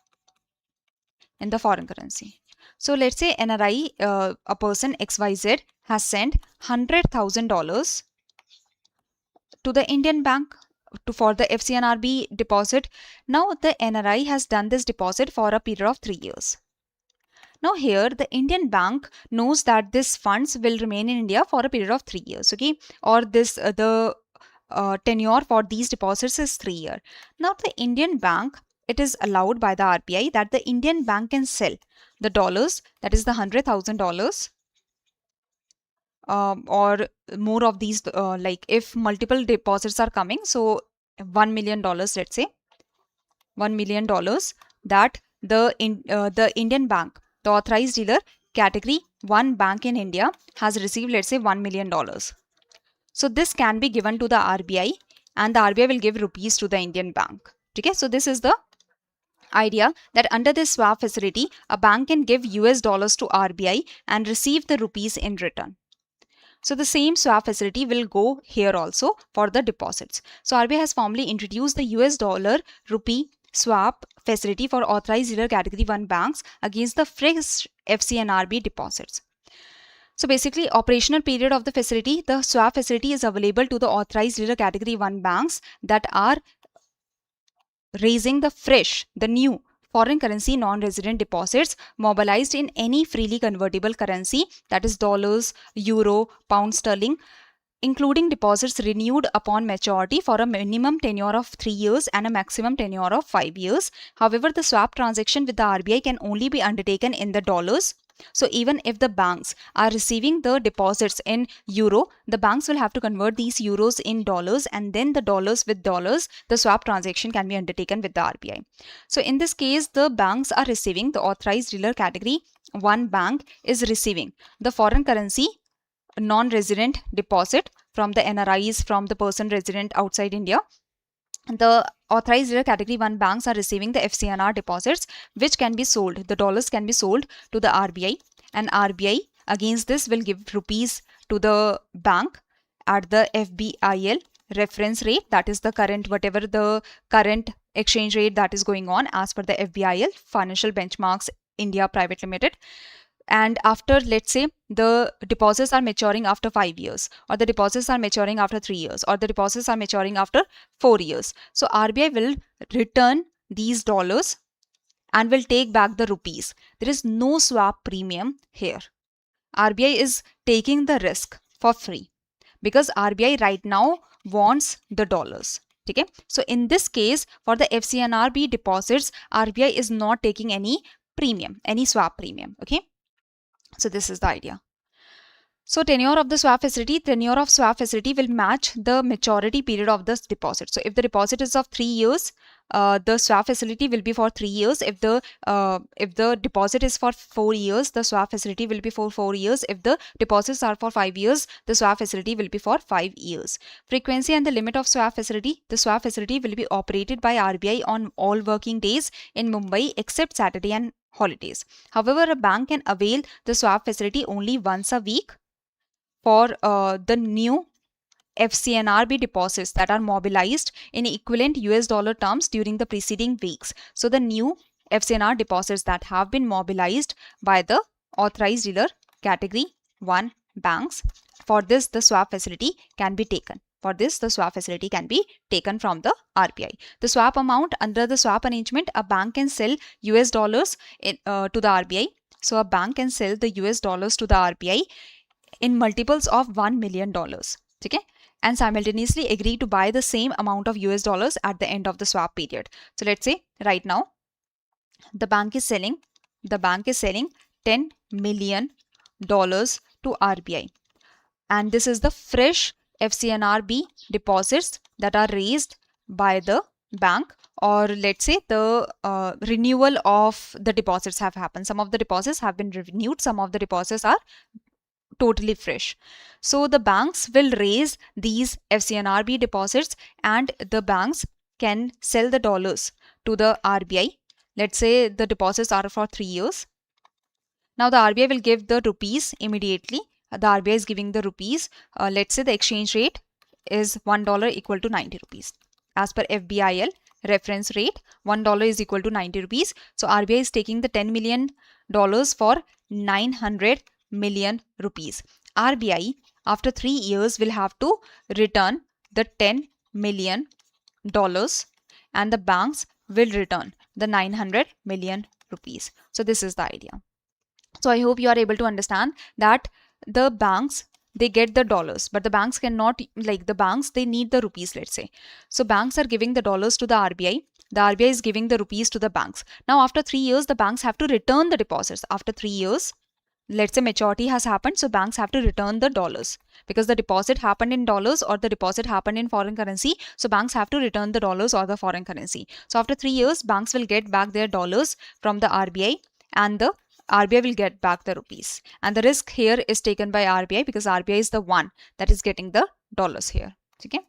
in the foreign currency. So let's say NRI, a person XYZ has sent $100,000 to the Indian bank for the FCNRB deposit. Now the NRI has done this deposit for a period of 3 years. Now here the Indian bank knows that this funds will remain in India for a period of 3 years, okay, or this the tenure for these deposits is 3 years. Now the Indian bank, it is allowed by the RBI that the Indian bank can sell the dollars, that is the $100,000, or more of these, like if multiple deposits are coming, so $1 million, let's say $1 million, that the Indian bank, the authorized dealer category 1 bank in India has received, let's say $1 million. So this can be given to the RBI, and the RBI will give rupees to the Indian bank. Okay, so this is the idea, that under this swap facility a bank can give US dollars to RBI and receive the rupees in return. So the same swap facility will go here also for the deposits. So RBI has formally introduced the US dollar rupee swap facility for authorized dealer category 1 banks against the fresh FCNRB deposits. So basically, operational period of the facility, the swap facility is available to the authorized dealer category 1 banks that are raising the fresh, the new foreign currency non-resident deposits mobilized in any freely convertible currency, that is dollars, euro, pound sterling, including deposits renewed upon maturity for a minimum tenure of 3 years and a maximum tenure of 5 years. However, the swap transaction with the RBI can only be undertaken in the dollars. So even if the banks are receiving the deposits in euro, the banks will have to convert these euros in dollars, and then the dollars with dollars, the swap transaction can be undertaken with the RBI. So in this case, the banks are receiving, the authorized dealer category 1 bank is receiving the foreign currency non-resident deposit from the NRIs, from the person resident outside India. The authorized dealer category 1 banks are receiving the FCNR deposits, which can be sold, the dollars can be sold to the RBI, and RBI against this will give rupees to the bank at the FBIL reference rate, that is the current, whatever the current exchange rate that is going on as per the FBIL, Financial Benchmarks India Private Limited. And after, let's say, the deposits are maturing after 5 years, or the deposits are maturing after 3 years, or the deposits are maturing after 4 years. So RBI will return these dollars and will take back the rupees. There is no swap premium here. RBI is taking the risk for free because RBI right now wants the dollars. Okay? So in this case, for the FCNRB deposits, RBI is not taking any premium, any swap premium. Okay? So this is the idea. So tenure of swap facility will match the maturity period of this deposit. So if the deposit is of 3 years, the swap facility will be for 3 years. If the deposit is for 4 years, the swap facility will be for 4 years. If the deposits are for 5 years, the swap facility will be for 5 years. Frequency and the limit of swap facility. The swap facility will be operated by RBI on all working days in Mumbai except Saturday and holidays. However, a bank can avail the swap facility only once a week for the new FCNRB deposits that are mobilized in equivalent US dollar terms during the preceding weeks. So the new FCNR deposits that have been mobilized by the authorized dealer category 1 banks, for this the swap facility can be taken. For this, the swap facility can be taken from the RBI. The swap amount under the swap arrangement, a bank can sell US dollars to the RBI. So a bank can sell the US dollars to the RBI in multiples of $1 million. Okay? And simultaneously agree to buy the same amount of US dollars at the end of the swap period. So let's say right now the bank is selling $10 million to RBI, and this is the fresh FCNRB deposits that are raised by the bank, or let's say the renewal of the deposits have happened. Some of the deposits have been renewed, some of the deposits are totally fresh. So the banks will raise these FCNRB deposits and the banks can sell the dollars to the RBI. Let's say the deposits are for 3 years. Now the RBI will give the rupees immediately. The RBI is giving the rupees. Let's say the exchange rate is $1 equal to 90 rupees. As per FBIL reference rate, $1 is equal to 90 rupees. So RBI is taking the $10 million for 900 million rupees. RBI after 3 years will have to return the $10 million and the banks will return the 900 million rupees. So this is the idea. So I hope you are able to understand that the banks, they get the dollars, but the banks cannot, like the banks, they need the rupees, let's say. So banks are giving the dollars to the RBI. The RBI is giving the rupees to the banks. Now after 3 years, the banks have to return the deposits. After 3 years, let's say maturity has happened, so banks have to return the dollars because the deposit happened in dollars or the deposit happened in foreign currency. So banks have to return the dollars or the foreign currency. So after 3 years, banks will get back their dollars from the RBI and the RBI will get back the rupees. And the risk here is taken by RBI because RBI is the one that is getting the dollars here. Okay.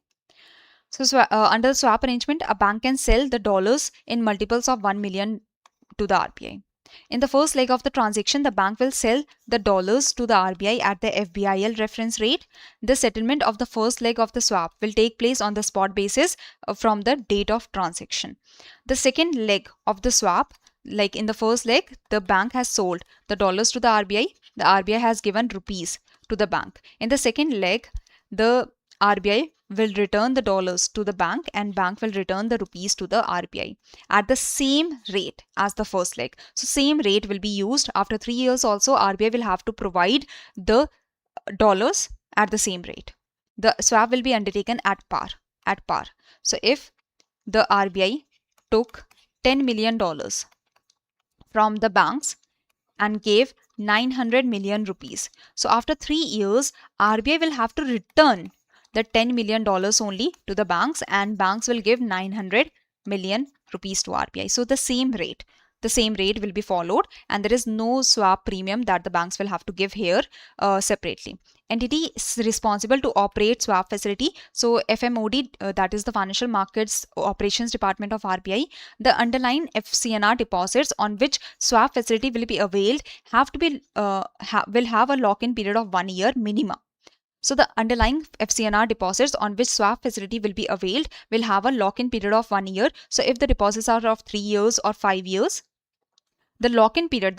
So under the swap arrangement, a bank can sell the dollars in multiples of 1 million to the RBI. In the first leg of the transaction, the bank will sell the dollars to the RBI at the FBIL reference rate. The settlement of the first leg of the swap will take place on the spot basis from the date of transaction. The second leg of the swap, like in the first leg, the bank has sold the dollars to the RBI. The RBI has given rupees to the bank. In the second leg, the RBI will return the dollars to the bank and bank will return the rupees to the RBI at the same rate as the first leg. So same rate will be used. After 3 years also, RBI will have to provide the dollars at the same rate. The swap will be undertaken at par. So if the RBI took $10 million from the banks and gave 900 million rupees. So after 3 years, RBI will have to return the $10 million only to the banks and banks will give 900 million rupees to RBI. So the same rate will be followed and there is no swap premium that the banks will have to give here separately. Entity is responsible to operate swap facility. So FMOD, that is the Financial Markets Operations Department of RBI, the underlying FCNR deposits on which swap facility will be availed have to be will have a lock-in period of 1 year minimum. So the underlying FCNR deposits on which swap facility will be availed will have a lock-in period of 1 year. So if the deposits are of 3 years or 5 years, the lock-in period,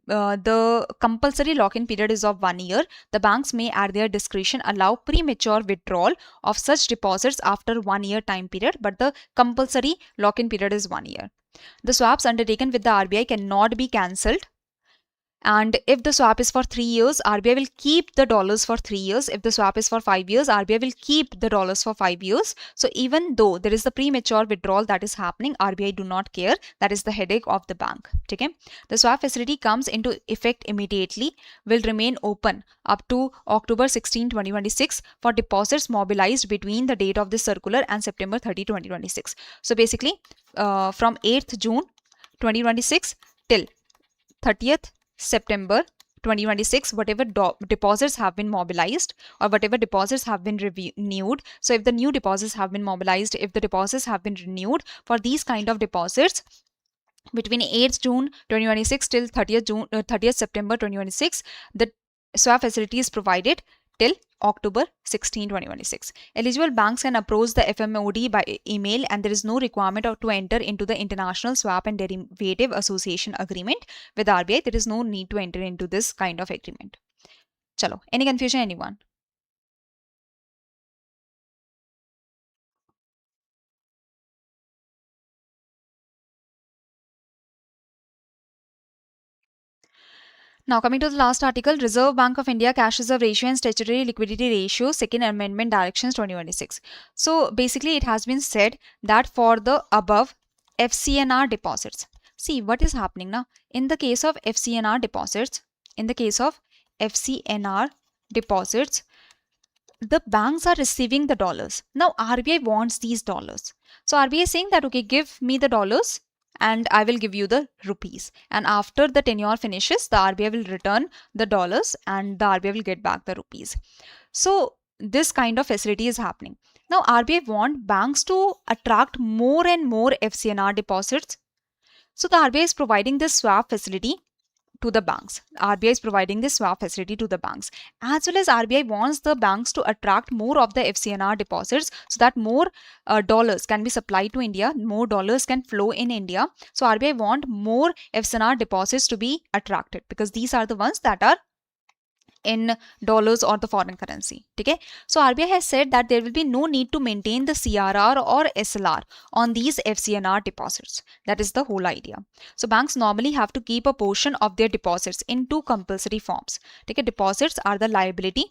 the compulsory lock-in period is of 1 year. The banks may at their discretion allow premature withdrawal of such deposits after 1 year time period, but the compulsory lock-in period is 1 year. The swaps undertaken with the RBI cannot be cancelled And if the swap is for 3 years, RBI will keep the dollars for 3 years. If the swap is for 5 years, RBI will keep the dollars for 5 years. So even though there is the premature withdrawal that is happening, RBI do not care. That is the headache of the bank. Okay? The swap facility comes into effect immediately, will remain open up to October 16, 2026 for deposits mobilized between the date of this circular and September 30, 2026. So basically from 8th June 2026 till 30th September 2026, whatever deposits have been mobilized or whatever deposits have been renewed. So if the new deposits have been mobilized, if the deposits have been renewed for these kind of deposits between 8th June 2026 till 30th September 2026, the swap facility is provided till October 16, 2026. Eligible banks can approach the FMOD by email, and there is no requirement to enter into the International Swap and Derivative Association Agreement with RBI. There is no need to enter into this kind of agreement. Chalo, any confusion, anyone? Now coming to the last article, Reserve Bank of India Cash Reserve Ratio and Statutory Liquidity Ratio, Second Amendment Directions 2026. So basically it has been said that for the above FCNR deposits, see what is happening now in the case of FCNR deposits, the banks are receiving the dollars. Now RBI wants these dollars. So RBI is saying that, okay, give me the dollars and I will give you the rupees. And after the tenure finishes, the RBI will return the dollars and the RBI will get back the rupees. So this kind of facility is happening. Now RBI want banks to attract more and more FCNR deposits. So the RBI is providing this swap facility to the banks. RBI is providing this swap facility to the banks. As well as RBI wants the banks to attract more of the FCNR deposits so that more dollars can be supplied to India, more dollars can flow in India. So RBI want more FCNR deposits to be attracted because these are the ones that are in dollars or the foreign currency. Okay? So RBI has said that there will be no need to maintain the CRR or SLR on these FCNR deposits. That is the whole idea. So banks normally have to keep a portion of their deposits in two compulsory forms. Okay? Deposits are the liability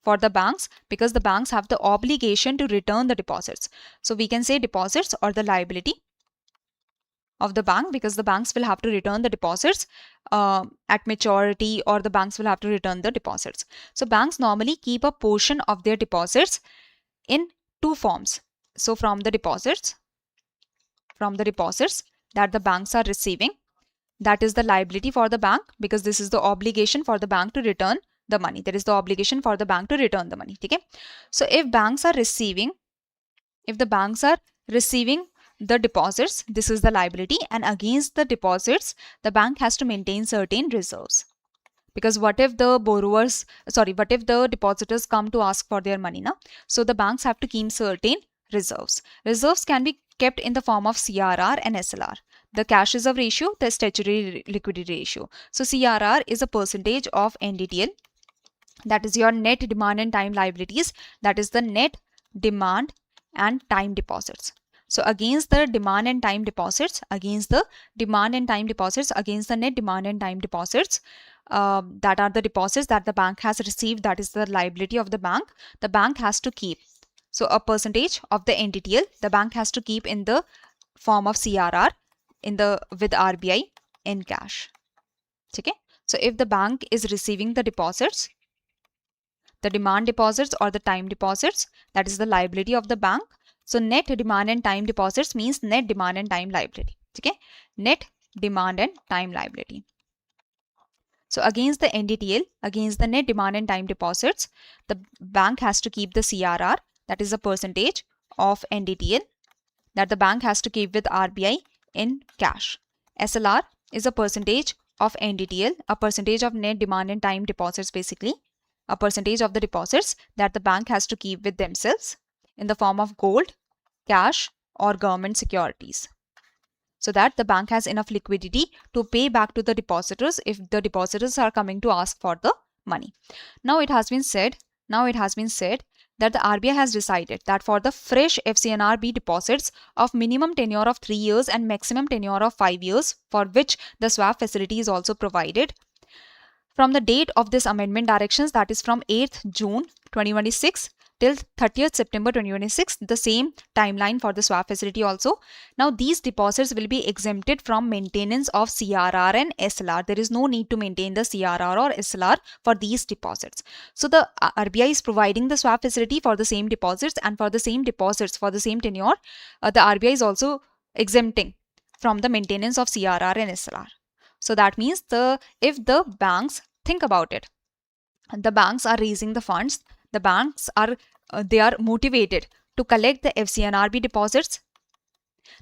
for the banks because the banks have the obligation to return the deposits. So we can say deposits or the liability of the bank because the banks will have to return the deposits at maturity, or the banks will have to return the deposits. So banks normally keep a portion of their deposits in two forms. So from the deposits that the banks are receiving, that is the liability for the bank because this is the obligation for the bank to return the money. There is the obligation for the bank to return the money. Okay? So if the banks are receiving the deposits, this is the liability, and against the deposits the bank has to maintain certain reserves. Because what if the depositors come to ask for their money now? So the banks have to keep certain reserves. Reserves can be kept in the form of CRR and SLR. The cash reserve ratio, the statutory liquidity ratio. So CRR is a percentage of NDTL, that is your net demand and time liabilities, that is the net demand and time deposits. So against the demand and time deposits, against the net demand and time deposits, that are the deposits that the bank has received, that is the liability of the bank has to keep. So a percentage of the NDTL the bank has to keep in the form of CRR with RBI in cash. Okay? So if the bank is receiving the deposits, the demand deposits or the time deposits, that is the liability of the bank. So net demand and time deposits means net demand and time liability. Okay? Net demand and time liability. So against the NDTL, against the net demand and time deposits, the bank has to keep the CRR, that is a percentage of NDTL that the bank has to keep with RBI in cash. SLR is a percentage of NDTL, a percentage of net demand and time deposits, basically a percentage of the deposits that the bank has to keep with themselves in the form of gold, cash or government securities, so that the bank has enough liquidity to pay back to the depositors if the depositors are coming to ask for the money. Now it has been said that the RBI has decided that for the fresh FCNRB deposits of minimum tenure of 3 years and maximum tenure of 5 years, for which the swap facility is also provided, from the date of this amendment directions, that is from 8th June 2026 till 30th September 2026, the same timeline for the swap facility also. Now these deposits will be exempted from maintenance of CRR and SLR. There is no need to maintain the CRR or SLR for these deposits. So the RBI is providing the swap facility for the same deposits, and for the same deposits for the same tenure, the RBI is also exempting from the maintenance of CRR and SLR. So that means if the banks, think about it, the banks are raising the funds, the banks are they are motivated to collect the FCNRB deposits.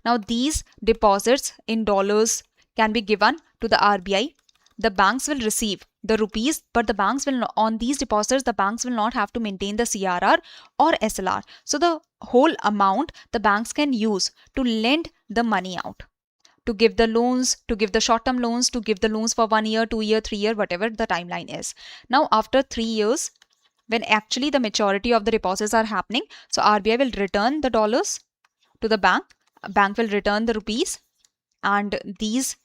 Now these deposits in dollars can be given to the RBI. The banks will receive the rupees, but the banks will not, on these deposits the banks will not have to maintain the CRR or SLR. So the whole amount the banks can use to lend the money out, to give the loans, to give the short-term loans, to give the loans for 1 year, 2 year, 3 year, whatever the timeline is. Now after 3 years, when actually the maturity of the deposits are happening, so RBI will return the dollars to the bank will return the rupees, and this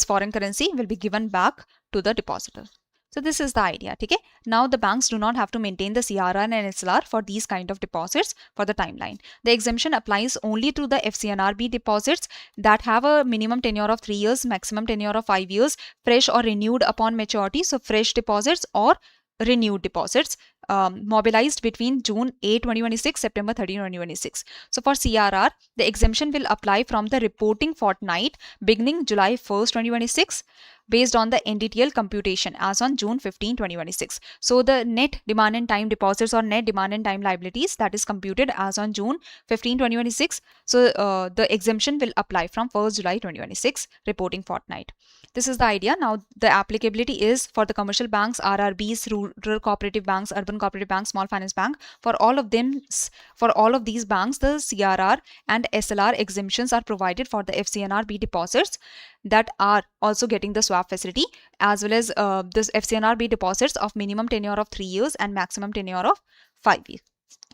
foreign currency will be given back to the depositor. So this is the idea. Okay? Now the banks do not have to maintain the CRR and SLR for these kind of deposits for the timeline. The exemption applies only to the FCNRB deposits that have a minimum tenure of 3 years, maximum tenure of 5 years, fresh or renewed upon maturity. So fresh deposits or renewed deposits mobilized between June 8, 2026, September 30, 2026. So for CRR, the exemption will apply from the reporting fortnight beginning July 1st, 2026, based on the NDTL computation as on June 15, 2026. So the net demand and time deposits or net demand and time liabilities that is computed as on June 15, 2026. So the exemption will apply from 1st July 2026 reporting fortnight. This is the idea. Now the applicability is for the commercial banks, RRBs, rural cooperative banks, urban cooperative banks, small finance bank. For all of these banks, the CRR and SLR exemptions are provided for the FCNRB deposits that are also getting the swap facility, as well as this FCNRB deposits of minimum tenure of 3 years and maximum tenure of 5 years.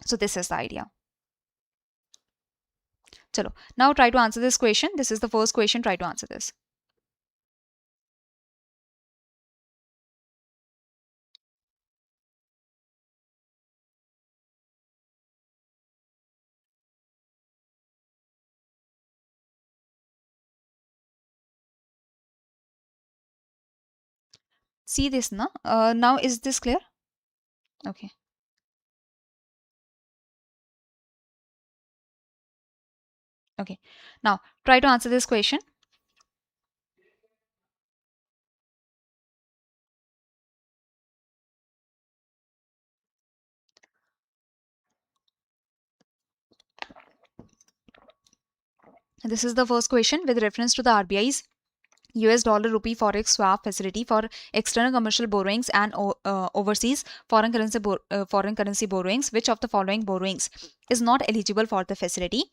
So this is the idea. Chalo, now try to answer this question. This is the first question. Try to answer this. See this now. Now is this clear? Okay. Okay. Now try to answer this question. This is the first question with reference to the RBI's US dollar rupee forex swap facility for external commercial borrowings and overseas foreign currency borrowings. Which of the following borrowings is not eligible for the facility?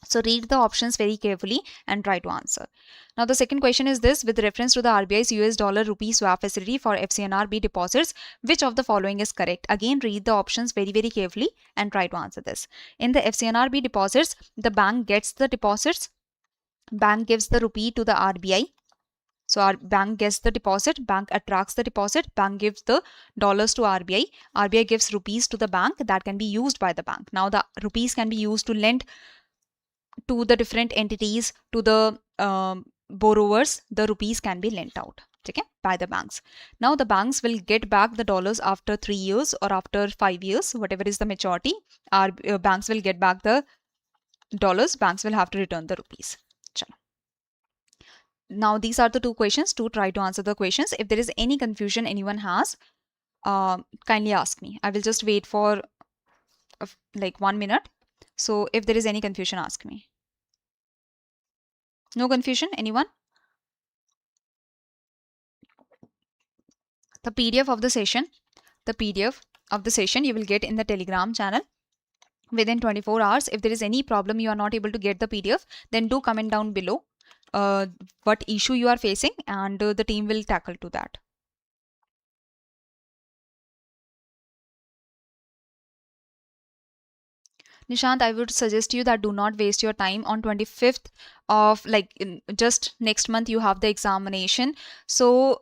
So read the options very carefully and try to answer. Now the second question is this: with reference to the RBI's US dollar rupee swap facility for FCNRB deposits, which of the following is correct? Again, read the options very carefully and try to answer this. In the FCNRB deposits, the bank gets the deposits, bank gives the rupee to the RBI. So our bank gets the deposit, bank attracts the deposit, bank gives the dollars to RBI, RBI gives rupees to the bank that can be used by the bank. Now the rupees can be used to lend to the different entities, to the borrowers. The rupees can be lent out, okay, by the banks. Now the banks will get back the dollars after 3 years or after 5 years, whatever is the maturity. Our banks will get back the dollars, banks will have to return the rupees. Chalo. Now these are the two questions. To try to answer the questions. If there is any confusion anyone has, kindly ask me. I will just wait for like 1 minute. So if there is any confusion, ask me. No confusion, anyone? The PDF of the session you will get in the Telegram channel within 24 hours. If there is any problem, you are not able to get the PDF, then do comment down below what issue you are facing, and the team will tackle to that. Nishant, I would suggest you that do not waste your time on 25th of just next month you have the examination. So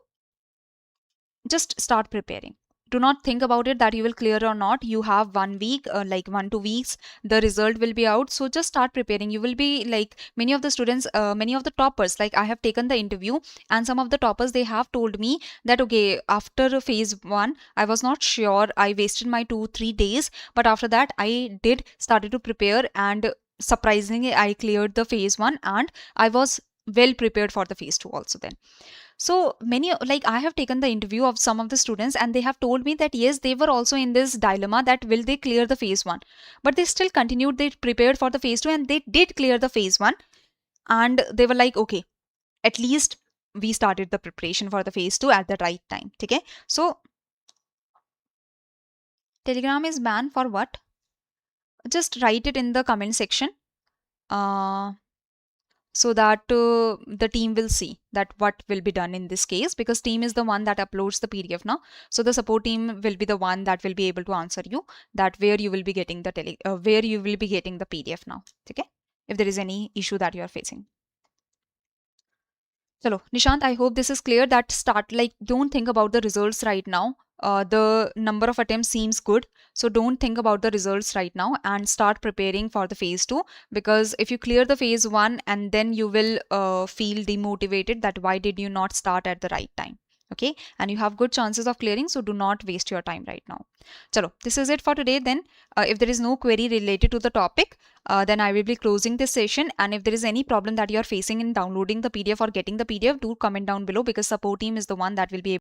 just start preparing. Do not think about it that you will clear or not. You have 1 week, like 1 2 weeks, the result will be out. So just start preparing. You will be like many of the students, many of the toppers. Like I have taken the interview, and some of the toppers they have told me that okay, after phase one, I was not sure. I wasted my 2 3 days, but after that, I did started to prepare, and surprisingly, I cleared the phase one, and I was well prepared for the phase two also then. So many, like I have taken the interview of some of the students, and they have told me that yes, they were also in this dilemma that will they clear the phase one, but they still continued, they prepared for the phase two, and they did clear the phase one. And they were like, okay, at least we started the preparation for the phase two at the right time. Okay, so Telegram is banned for what? Just write it in the comment section. Uh, so that the team will see that what will be done in this case, because team is the one that uploads the PDF now. So the support team will be the one that will be able to answer you that where you will be getting the where you will be getting the PDF now. Okay, if there is any issue that you are facing. Chalo, Nishant, I hope this is clear that start like don't think about the results right now. The number of attempts seems good, so don't think about the results right now and start preparing for the phase two. Because if you clear the phase one, and then you will feel demotivated that why did you not start at the right time? Okay, and you have good chances of clearing, so do not waste your time right now. Chalo, this is it for today. Then, if there is no query related to the topic, then I will be closing this session. And if there is any problem that you are facing in downloading the PDF or getting the PDF, do comment down below, because support team is the one that will be able